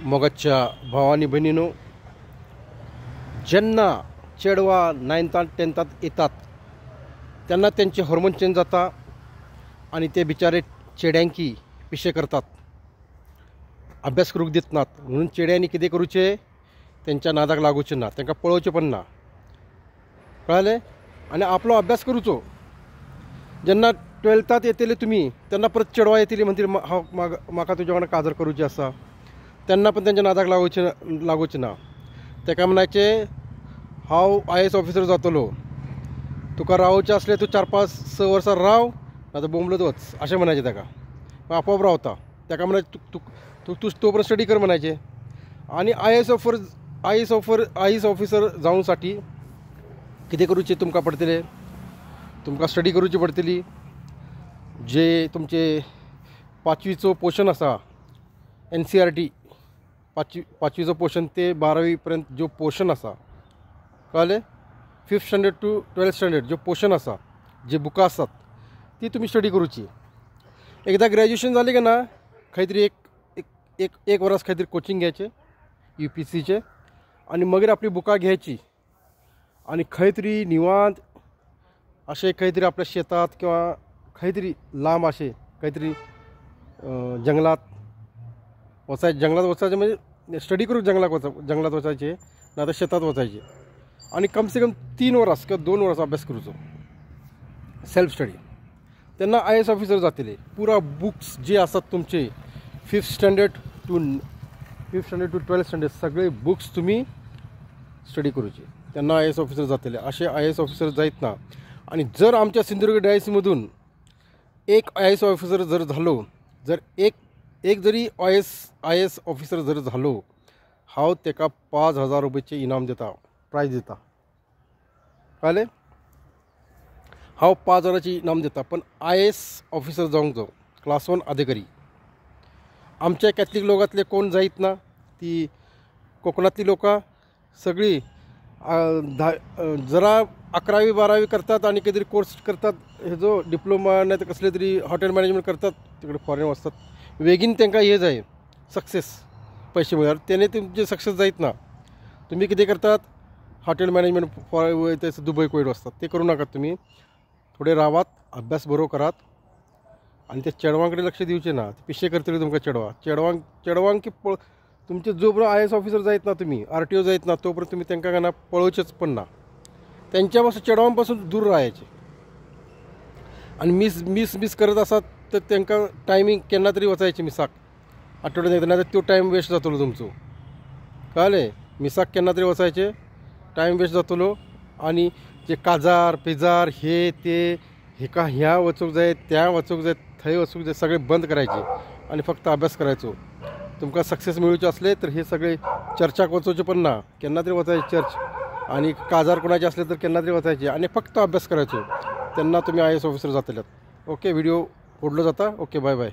मोगाच्या भावानी बहिणीनो, ज्यांना चेडवा 9th 10th येतात त्यांना त्यांचे हार्मोन चेंज जाता आणि ते बिचारे चेड्यांकी पिशे करतात, अभ्यास करूक देत नात. म्हणून चेड्यांनी कितें करूचे, त्यांच्या नादाक लागूचे ना, त्यांना पळोवचे पण ना, कळले. आणि आपलो अभ्यास करूचो. जेन्ना 12th येतले तुम्ही त्यांना परत चेडवा येतली म्हणतील हांव म्हाका तुज्या वांगडा काजर करूची आसा, त्यांना पण त्यांच्या नादाक लागूचे ना. तेका म्हणायचे हांव IAS ऑफिसर जातलो, तुका रावचे असले तू 4-5-6 वर्सां राव, नाजाल्यार बोंबलत वच अशें म्हणायचे. तेका आपोआप रावता. तेका म्हणायचे तू तो पर्यंत स्टडी कर म्हणायचे. आणि IAS ऑफिसर जावसाठी कितें करूचे तुमकां पडटलें, तुमकां स्टडी करूची पडटली. जे तुमचे 5वीचो पोर्शन आसा NCERT, 5वीचो पोर्शन ते 12वी पर्यंत जो पोर्शन आसा, कळ्ळें. 5th standard to 12th standard जो पोर्शन आसा, जे बुकां आसात ती तुम्ही स्टडी करूची. एकदा ग्रॅज्युएशन जालें की ना, खंय तरी एक वर्स खंय तरी कोचिंग घ्यायचे UPSCचे, आणि मागीर आपली बुकां घ्यायची आणि खंय तरी निवांत अशें खंय तरी आपल्या शेतात किंवा खंय तरी लांब अशें खंय तरी जंगलात वचायचे म्हणजे स्टडी करूंक जंगलात वचायचे, नाजाल्यार शेतात वचायचे आणि कम से कम 3 वरां किंवा 2 वरां अभ्यास करूचो, सेल्फ स्टडी. तेन्ना IAS ऑफिसर जातले. पुरा बुक्स जे आसात तुमचे 5th standard to 12th standard सगळे बुक्स तुम्ही स्टडी करूचे, त्यांना IAS ऑफिसर जातले. असे IAS ऑफिसर जायत ना. आणि जर आमच्या सिंधुदुर्ग DIC एक IAS ऑफिसर जर झालो, जर एक जरी IAS ऑफिसर जर झालो, हांव तेका 5,000 रुपयाचे इनाम देता, प्रायज दिता, कळ्ळें. हांव 5,000ची इनाम देता. पण IAS ऑफिसर जावंक जाय, क्लास 1 अधिकारी. आमच्या कॅथलीक लोकांतले कोण जायत ना, ती कोकणातली लोकां सगळी जरा 11वी 12वी करतात आणि कितें तरी कोर्स करतात, हे जो डिप्लोमा नाही तर कसले तरी हॉटेल मॅनेजमेंट करतात, तिकडे फॉरेन वचतात. बेगीन तांकां हे जाय सक्सेस, पैसे मिळाले, त्याने तुमचे सक्सेस जायत ना. तुम्ही कितें करतात, हॉटेल मॅनेजमेंट ते दुबय कोयट वचतात, ते करू नाकात. तुम्ही थोडे रावात, अभ्यास बरो करात आणि त्या चेडवांकडे लक्ष दिवचे ना. पिशे करतले तुमकां चेडवांक तुमचे जो पर्यंत IAS ऑफिसर जायत ना, तुम्ही RTO जायत ना, तोपर्यंत तुम्ही तांकां काय ना पळोवचेच पण ना. त्यांच्यापासून चेडवांपासून दूर राहायचे. आणि मिस करत आसात तर तांकां टायमींग केन्ना तरी वचायचे मिसाक, आठवड्यात एकदा, नाजाल्यार तो टायम वेस्ट जातलो तुमचो, कळ्ळें. मिसाक केन्ना तरी वचायचे, टायम वेस्ट जातलो. आणि जे काजार पेजार हे ते हेका ह्या वचूंक जाय, त्या वचूंक जाय, थंय वचूंक जाय, सगळे बंद करायचे आणि फक्त अभ्यास करायचो. तुमकां सक्सेस मेळूचे असले तर हे सगळे चर्चाक वचोवचे पण ना, केन्ना तरी वचायचे चर्च, आणि काजार कोणाचे असले तर केन्ना तरी वचायचे आणि फक्त अभ्यास करायचो. तेन्ना तुम्ही IAS ऑफिसर जातल्यात. ओके, व्हिडिओ फोडलो जाता. Okay, bye bye.